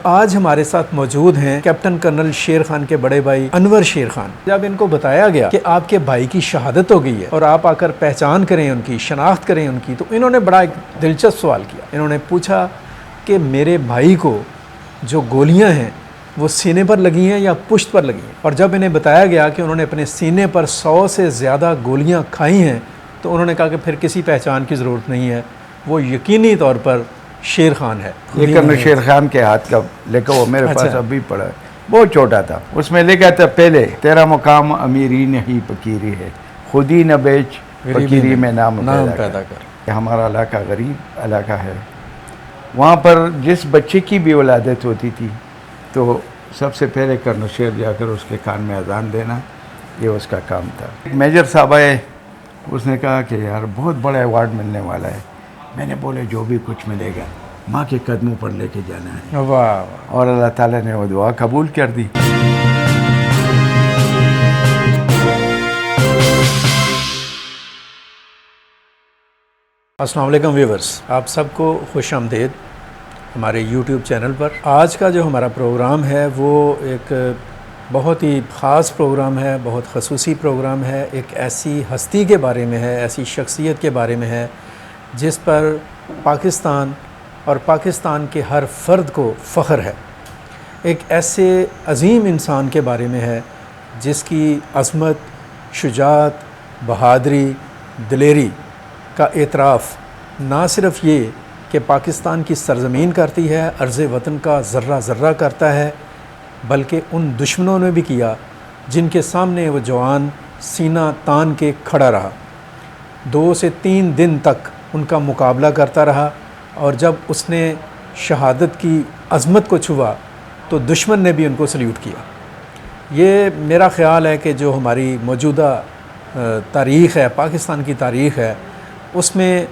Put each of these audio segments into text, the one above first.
आज हमारे साथ मौजूद हैं कैप्टन कर्नल शेर खान के बड़े भाई अनवर शेर खान। जब इनको बताया गया कि आपके भाई की शहादत हो गई है और आप आकर पहचान करें उनकी, शनाख्त करें उनकी, तो इन्होंने बड़ा एक दिलचस्प सवाल किया। इन्होंने पूछा कि मेरे भाई को जो गोलियां हैं वो सीने पर लगी हैं या पुश्त पर लगी हैं। और जब इन्हें बताया गया कि उन्होंने अपने सीने पर 100 से ज़्यादा गोलियां खाई हैं तो उन्होंने कहा कि फिर किसी पहचान की ज़रूरत नहीं है, वो यकीनी तौर पर शेर खान है। ये कर्नल शेर खान के हाथ का लेकर वो मेरे पास अभी पड़ा है, बहुत छोटा था। उसमें लिखा था पहले तेरा मुकाम अमीरी नहीं फकीरी है, खुदी न बेच फकीरी में नाम पैदा कर। हमारा इलाका गरीब इलाका है, वहाँ पर जिस बच्चे की भी वलादत होती थी तो सबसे पहले कर्नल शेर जाकर उसके कान में अजान देना, ये उसका काम था। मेजर साहब आए, उसने कहा कि यार बहुत बड़ा अवार्ड मिलने वाला है। मैंने बोले जो भी कुछ मिलेगा माँ के कदमों पर लेके जाना है। वाह। और अल्लाह ताला ने वो दुआ कबूल कर दी। अस्सलाम वालेकुम व्यूअर्स, आप सबको खुश आमदीद हमारे यूट्यूब चैनल पर। आज का जो हमारा प्रोग्राम है वो एक बहुत ही ख़ास प्रोग्राम है, बहुत खसूसी प्रोग्राम है। एक ऐसी हस्ती के बारे में है, ऐसी शख्सियत के बारे में है जिस पर पाकिस्तान और पाकिस्तान के हर फ़र्द को फ़ख्र है। एक ऐसे अज़ीम इंसान के बारे में है जिसकी अज़मत, शुजाअत, बहादरी, दिलेरी का एतराफ़ ना सिर्फ़ ये कि पाकिस्तान की सरज़मीन करती है, अर्ज़ वतन का ज़र्रा ज़र्रा करता है, बल्कि उन दुश्मनों ने भी किया जिनके सामने वो जवान सीना तान के खड़ा रहा। 2 से 3 दिन तक उनका मुकाबला करता रहा और जब उसने शहादत की अज़मत को छुआ तो दुश्मन ने भी उनको सल्यूट किया। ये मेरा ख़्याल है कि जो हमारी मौजूदा तारीख़ है, पाकिस्तान की तारीख़ है, उसमें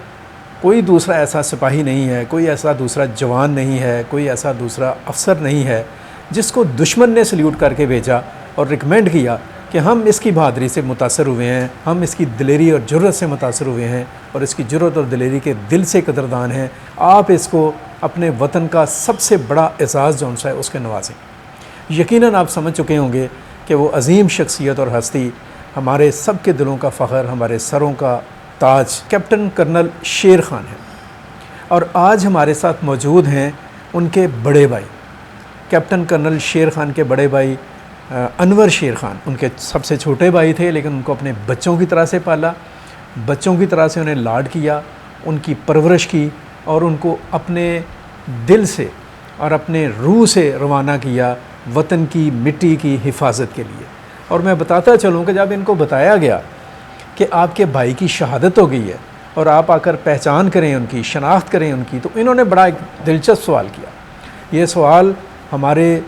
कोई दूसरा ऐसा सिपाही नहीं है, कोई ऐसा दूसरा जवान नहीं है, कोई ऐसा दूसरा अफसर नहीं है जिसको दुश्मन ने सल्यूट करके भेजा और रिकमेंड किया कि हम इसकी बहादरी से मुतासर हुए हैं, हम इसकी दिलेरी और जुर्रत से मुतासर हुए हैं और इसकी जुर्रत और दिलेरी के दिल से कदरदान हैं। आप इसको अपने वतन का सबसे बड़ा एजाज़ जौन सा है उसके नवाजें। यकीनन आप समझ चुके होंगे कि वो अज़ीम शख्सियत और हस्ती हमारे सब के दिलों का फ़ख्र, हमारे सरों का ताज कैप्टन कर्नल शेर खान है। और आज हमारे साथ मौजूद हैं उनके बड़े भाई कैप्टन कर्नल शेर खान के बड़े भाई अनवर शेर खान। उनके सबसे छोटे भाई थे लेकिन उनको अपने बच्चों की तरह से पाला, बच्चों की तरह से उन्हें लाड किया, उनकी परवरिश की और उनको अपने दिल से और अपने रूह से रवाना किया वतन की मिट्टी की हिफाजत के लिए। और मैं बताता चलूँ कि जब इनको बताया गया कि आपके भाई की शहादत हो गई है और आप आकर पहचान करें उनकी, शनाख्त करें उनकी, तो इन्होंने बड़ा एक दिलचस्प सवाल किया। ये सवाल हमारे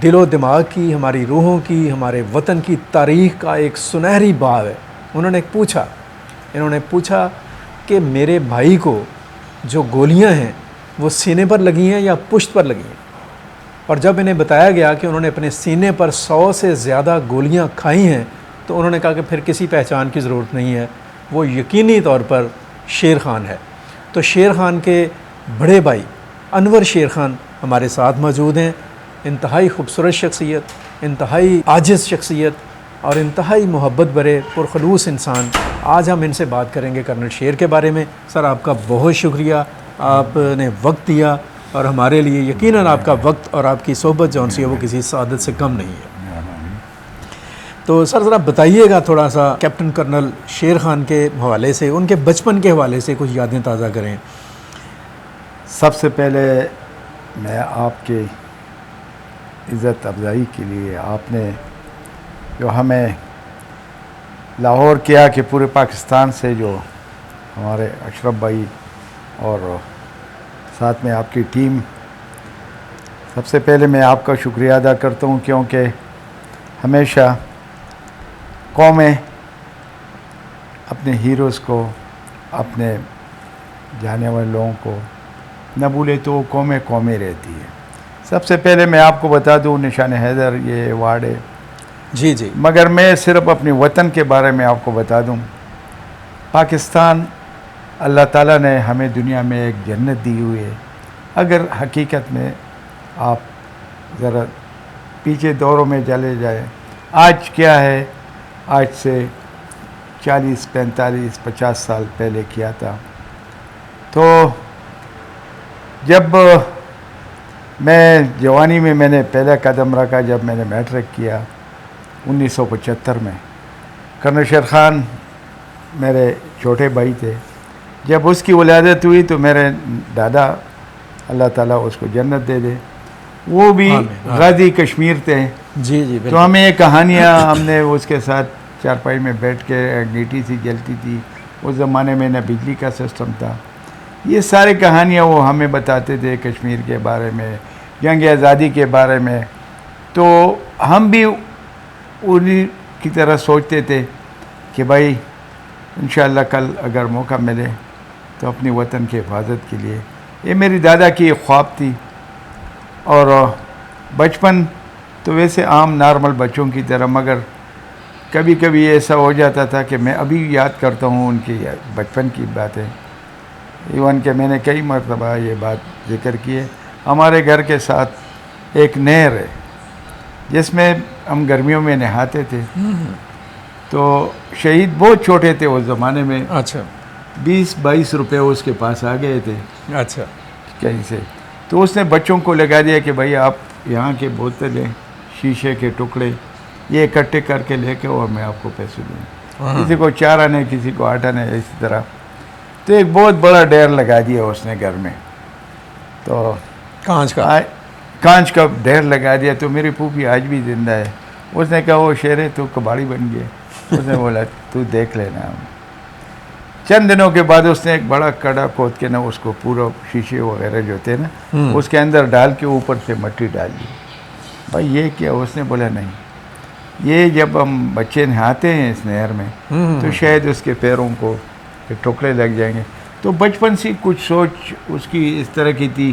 दिलो दिमाग की, हमारी रूहों की, हमारे वतन की तारीख़ का एक सुनहरी बाब है। इन्होंने पूछा कि मेरे भाई को जो गोलियां हैं वो सीने पर लगी हैं या पुश्त पर लगी हैं। और जब इन्हें बताया गया कि उन्होंने अपने सीने पर 100 से ज़्यादा गोलियां खाई हैं तो उन्होंने कहा कि फिर किसी पहचान की ज़रूरत नहीं है, वो यकीनी तौर पर शेर खान है। तो शेर खान के बड़े भाई अनवर शेर खान हमारे साथ मौजूद हैं। इंतहाई खूबसूरत शख्सियत, इंतहाई आजिज़ शख्सियत और इंतहाई मोहब्बत भरे पुरखलूस इंसान। आज हम इनसे बात करेंगे कर्नल शेर के बारे में। सर, आपका बहुत शुक्रिया, आपने वक्त दिया और हमारे लिए यकीनन आपका वक्त और आपकी सोहबत जौन सी है वो किसी सादत से कम नहीं है। तो सर ज़रा बताइएगा थोड़ा सा कैप्टन कर्नल शेर खान के हवाले से, उनके बचपन के हवाले से कुछ यादें ताज़ा करें। सबसे पहले मैं आपके इज़्ज़त अफजाई के लिए आपने जो हमें लाहौर किया कि पूरे पाकिस्तान से जो हमारे अशरफ भाई और साथ में आपकी टीम, सबसे पहले मैं आपका शुक्रिया अदा करता हूँ क्योंकि हमेशा कौमें अपने हीरोज़ को, अपने जाने वाले लोगों को न भूले तो कौमें कौमें रहती है। सबसे पहले मैं आपको बता दूं निशान हैदर ये अवार्ड है। जी। मगर मैं सिर्फ़ अपने वतन के बारे में आपको बता दूं, पाकिस्तान अल्लाह ताला ने हमें दुनिया में एक जन्नत दी हुई है। अगर हकीकत में आप ज़रा पीछे दौरों में चले जाए। आज क्या है, आज से 40, 45, 50 साल पहले किया था। तो जब मैं जवानी में मैंने पहला कदम रखा, जब मैंने मैट्रिक किया 1975 में, कर्नल शेर खान मेरे छोटे भाई थे। जब उसकी वलादत हुई तो मेरे दादा, अल्लाह ताला उसको जन्नत दे दे, वो भी गाजी कश्मीर थे। जी जी, तो हमें ये कहानियाँ, हमने उसके साथ चारपाई में बैठ के, अंगीठी सी जलती थी, उस ज़माने में न बिजली का सिस्टम था। ये सारी कहानियाँ वो हमें बताते थे कश्मीर के बारे में, जंग आज़ादी के बारे में। तो हम भी उन्हीं की तरह सोचते थे कि भाई इंशाअल्लाह कल अगर मौका मिले तो अपने वतन की हिफाजत के लिए। ये मेरी दादा की एक ख्वाब थी। और बचपन तो वैसे आम नॉर्मल बच्चों की तरह, मगर कभी कभी ऐसा हो जाता था कि मैं अभी याद करता हूँ उनकी बचपन की बातें। इवन कि मैंने कई मरतबा ये बात जिक्र की है। हमारे घर के साथ एक नहर है जिसमें हम गर्मियों में नहाते थे। तो शहीद बहुत छोटे थे उस ज़माने में। अच्छा, 20-22 रुपए उसके पास आ गए थे अच्छा, कहीं से। तो उसने बच्चों को लगा दिया कि भाई आप यहाँ के बोतलें, शीशे के टुकड़े ये इकट्ठे करके लेके और मैं आपको पैसे दूँगा। किसी को 4 आने, किसी को 8 आने, इसी तरह। तो एक बहुत बड़ा ढेर लगा दिया उसने घर में। तो कांच का ढेर लगा दिया। तो मेरी फूफी आज भी जिंदा है। उसने कहा वो शेरे तू कबाड़ी बन गया। उसने बोला तू देख लेना। चंद दिनों के बाद उसने एक बड़ा कड़ा खोद के ना उसको पूरा शीशे वगैरह जो थे ना उसके अंदर डाल के ऊपर से मिट्टी डाल दी। भाई ये क्या? उसने बोला नहीं, ये जब हम बच्चे नहाते हैं इस नहर में तो शायद उसके पैरों को के टुकड़े लग जाएंगे। तो बचपन से कुछ सोच उसकी इस तरह की थी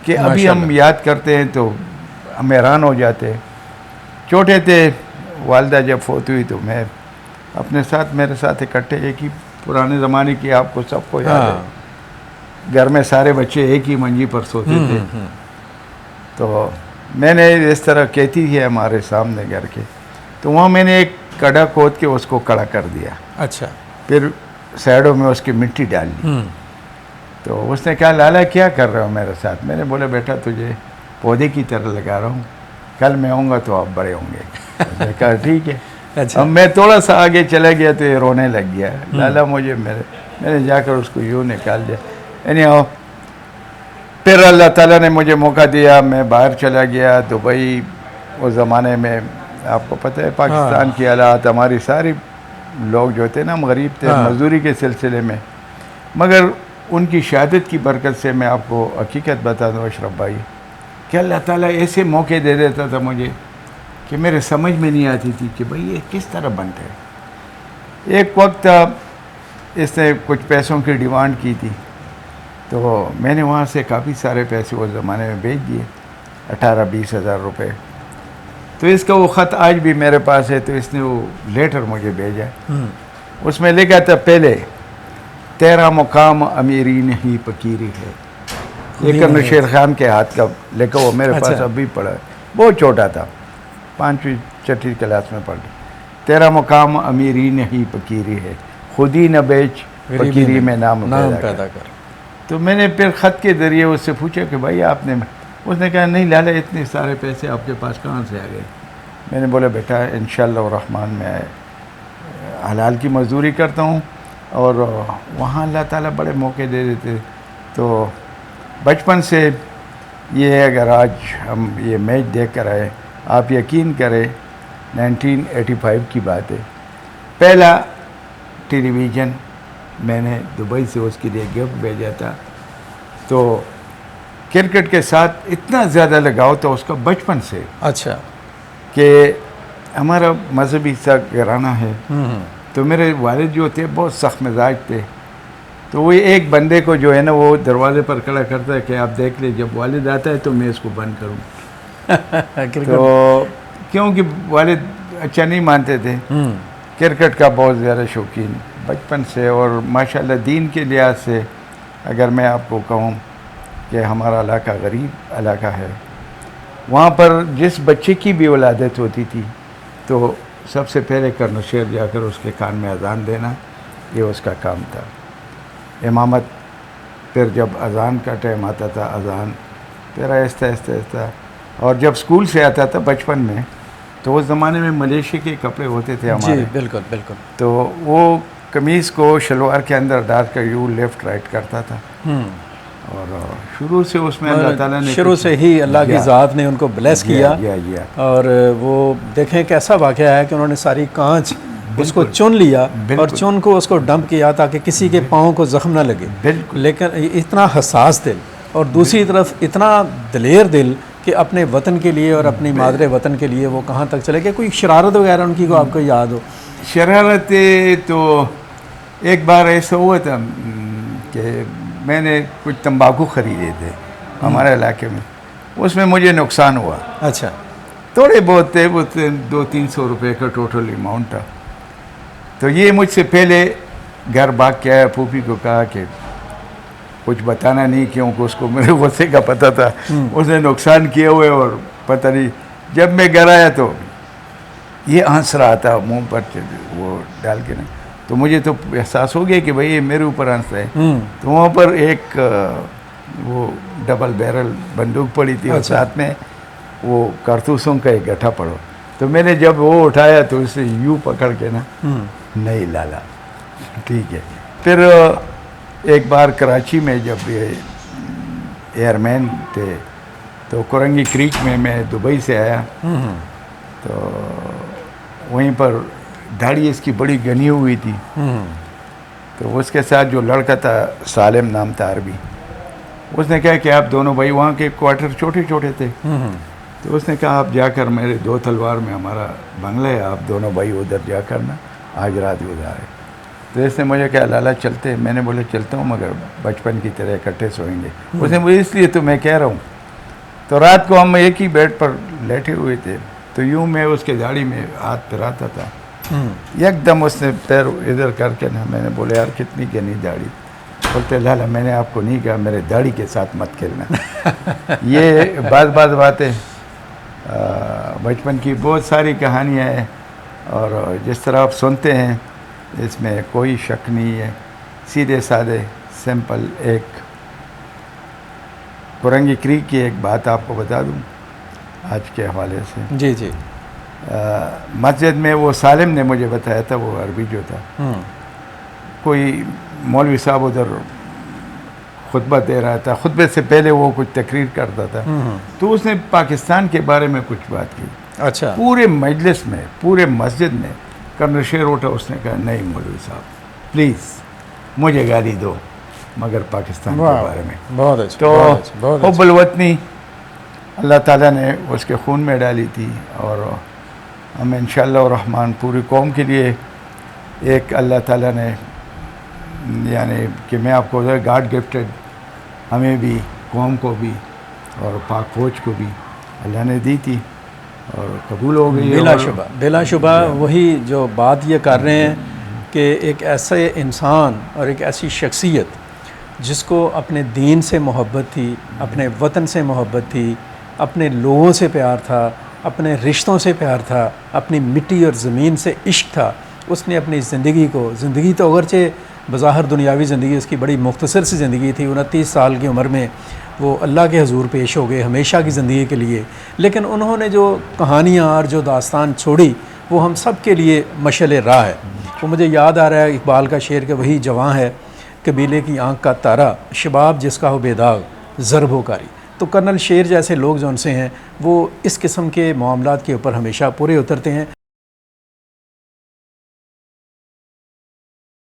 कि अभी हम याद करते हैं तो हम हैरान हो जाते हैं। छोटे थे, वालदा जब फोत हुई तो मैं अपने साथ, मेरे साथ इकट्ठे, एक ही पुराने ज़माने की आपको सबको याद है, घर में सारे बच्चे एक ही मंजी पर सोते थे। तो मैंने इस तरह कहती है हमारे सामने घर के, तो वहाँ मैंने एक कड़ा खोद के उसको कड़ा कर दिया। अच्छा, फिर साइडों में उसकी मिट्टी डाल दी। तो उसने कहा लाला क्या कर रहे हो मेरे साथ? मैंने बोला बेटा तुझे पौधे की तरह लगा रहा हूँ, कल मैं आऊँगा तो आप बड़े होंगे। उसने कहा ठीक है। अच्छा। अब मैं थोड़ा सा आगे चला गया तो ये रोने लग गया। लाला मुझे मैंने जाकर उसको यूँ निकाल दिया। यानी फिर अल्लाह ताला ने मुझे मौका दिया, मैं बाहर चला गया दुबई। उस ज़माने में आपको पता है पाकिस्तान की हालात, हमारी सारी लोग जो थे ना हम गरीब थे मजदूरी के सिलसिले में। मगर उनकी शहादत की बरकत से मैं आपको हकीकत बता दूँ अशरफ भाई कि अल्लाह ताला ऐसे मौके दे देता था मुझे कि मेरे समझ में नहीं आती थी कि भाई ये किस तरह बनते हैं। एक वक्त इसने कुछ पैसों की डिमांड की थी तो मैंने वहाँ से काफ़ी सारे पैसे उस ज़माने में भेज दिए, 18-20 हज़ार रुपये। तो इसका वो ख़त आज भी मेरे पास है। तो इसने वो लेटर मुझे भेजा, उसमें लिखा था पहले तेरा मुकाम अमीरी नहीं फकीरी है। ये कर्नल शेर खान के हाथ का लिखा वो मेरे पास अभी पड़ा है। बहुत छोटा था, 5वीं 6वीं क्लास में पढ़। तेरा मुकाम अमीरी नहीं फकीरी है, खुद ही न बेच फकीरी में नाम पैदा कर। तो मैंने फिर ख़त के ज़रिए उससे पूछा कि भाई आपने, उसने कहा नहीं लाला इतने सारे पैसे आपके पास कहाँ से आ गए? मैंने बोला बेटा इंशाअल्लाह रहमान मैं हलाल की मज़दूरी करता हूँ और वहाँ अल्लाह ताला बड़े मौके दे देते। तो बचपन से ये अगर आज हम ये मैच देख कर आए, आप यकीन करें 1985 की बात है, पहला टेलीविज़न मैंने दुबई से उसके लिए गिफ्ट भेजा था। तो क्रिकेट के साथ इतना ज़्यादा लगाव था उसका बचपन से। अच्छा, कि हमारा मजहबी सा घराना है। तो मेरे वालिद जो थे बहुत सख्त मिजाज थे। तो वो एक बंदे को जो है ना वो दरवाजे पर खड़ा करता है कि आप देख ले जब वालिद आता है तो मैं इसको बंद करूँ। तो क्योंकि वालिद अच्छा नहीं मानते थे, क्रिकेट का बहुत ज़्यादा शौकीन बचपन से। और माशाल्लाह दीन के लिहाज से अगर मैं आपको कहूँ कि हमारा इलाका गरीब इलाका है वहाँ पर जिस बच्चे की भी वलादत होती थी तो सबसे पहले कर्नल शेर जाकर उसके कान में अजान देना, ये उसका काम था। इमामत, फिर जब अजान का टाइम आता था अजान, फिर आहिस्ता आहिस्ता आहिस्ता। और जब स्कूल से आता था बचपन में तो उस ज़माने में मलेशिया के कपड़े होते थे हमारे। जी बिल्कुल बिल्कुल। तो वो कमीज़ को शलवार के अंदर डालकर यूँ लेफ़्ट राइट करता था। और शुरू से उसमें अल्लाह ताला ने शुरू से ही अल्लाह की ज़ात ने उनको ब्लेस किया। और वो देखें कैसा वाक़या है कि उन्होंने सारी कांच उसको चुन लिया और चुन को उसको डंप किया ताकि किसी के पाँव को ज़ख्म ना लगे। लेकिन इतना हसास दिल और दूसरी तरफ इतना दलेर दिल कि अपने वतन के लिए और अपनी मादरे वतन के लिए वो कहाँ तक चले गए। कोई शरारत वगैरह उनकी को आपको याद हो? शरारतें तो एक बार ऐसा हुआ था कि मैंने कुछ तंबाकू ख़रीदे थे हमारे इलाके में, उसमें मुझे नुकसान हुआ। अच्छा। थोड़े बहुत थे, वो 200-300 रुपये का टोटल अमाउंट था। तो ये मुझसे पहले घर भाग के आया, फूफी को कहा कि कुछ बताना नहीं, क्योंकि उसको मेरे गुस्से का पता था, उसने नुकसान किए हुए और पता नहीं। जब मैं घर आया तो ये हंस रहा था मुंह पर वो डाल के ना, तो मुझे तो एहसास हो गया कि भाई ये मेरे ऊपर हंसता है। तो वहाँ पर एक वो डबल बैरल बंदूक पड़ी थी। अच्छा। और साथ में वो कारतूसों का एक गट्ठा पड़ो। तो मैंने जब वो उठाया तो उसे यूँ पकड़ के ना, नहीं लाला ठीक है। फिर एक बार कराची में जब ये एयरमैन थे तो कोरंगी क्रीक में मैं दुबई से आया, तो वहीं पर दाढ़ी इसकी बड़ी घनी हुई थी। तो उसके साथ जो लड़का था, सालिम नाम था अरबी, उसने कहा कि आप दोनों भाई, वहाँ के क्वार्टर छोटे छोटे थे, तो उसने कहा आप जाकर, मेरे 2 तलवार में हमारा बंगला है, आप दोनों भाई उधर जाकर ना आज रात गुजारे। तो इसने मुझे कहा लाला चलते। मैंने बोले चलता हूँ, मगर बचपन की तरह इकट्ठे सोएंगे। उसने मुझे इसलिए तो मैं कह रहा हूँ। तो रात को हम एक ही बेड पर लेटे हुए थे, तो यूँ मैं उसके दाढ़ी में हाथ फिराता था, एकदम उसने पैर इधर करके ना, मैंने बोले यार कितनी घनी दाढ़ी। बोलते लाला मैंने आपको नहीं कहा मेरे दाढ़ी के साथ मत खेलना। ये बातें बचपन की बहुत सारी कहानियाँ हैं, और जिस तरह आप सुनते हैं इसमें कोई शक नहीं है। सीधे साधे सिंपल एक कोरंगी क्रीक की एक बात आपको बता दूं आज के हवाले से। जी जी। मस्जिद में वो सालिम ने मुझे बताया था, वो अरबी जो था, कोई मौलवी साहब उधर खुतबा दे रहा था, खुतबे से पहले वो कुछ तकरीर करता था, तो उसने पाकिस्तान के बारे में कुछ बात की। अच्छा। पूरे मजलिस में, पूरे मस्जिद में कर्नल शेर उठा, उसने कहा नहीं मौलवी साहब प्लीज़ मुझे गाली दो, मगर पाकिस्तान के बारे में। बहुत अच्छा। तो हुब्बुल वतनी अल्लाह ताला ने उसके खून में डाली थी, और हम इंशाअल्लाह रहमान पूरी कौम के लिए एक अल्लाह ताला ने, यानी कि मैं आपको गॉड गिफ्टेड, हमें भी, कौम को भी और पाक फौज को भी अल्लाह ने दी थी और कबूल हो गई। बिलाशुबा वही जो बात ये कर रहे हैं कि एक ऐसे इंसान और एक ऐसी शख्सियत जिसको अपने दीन से मोहब्बत थी, अपने वतन से मोहब्बत थी, अपने लोगों से प्यार था, अपने रिश्तों से प्यार था, अपनी मिट्टी और ज़मीन से इश्क था, उसने अपनी ज़िंदगी तो अगरचे बज़ाहिर दुनियावी ज़िंदगी उसकी बड़ी मुख्तसर सी ज़िंदगी थी, 29 साल की उम्र में वो अल्लाह के हुजूर पेश हो गए हमेशा की ज़िंदगी के लिए। लेकिन उन्होंने जो कहानियाँ और जो दास्तान छोड़ी वो हम सब के लिए मशअल राह है। वो मुझे याद आ रहा है इकबाल का शेर के वही जवां है कबीले की आँख का तारा, शबाब जिसका हो बेदाग ज़रब हो कारी। तो कर्नल शेर जैसे लोग जो उनसे हैं वो इस किस्म के मामलात के ऊपर हमेशा पूरे उतरते हैं।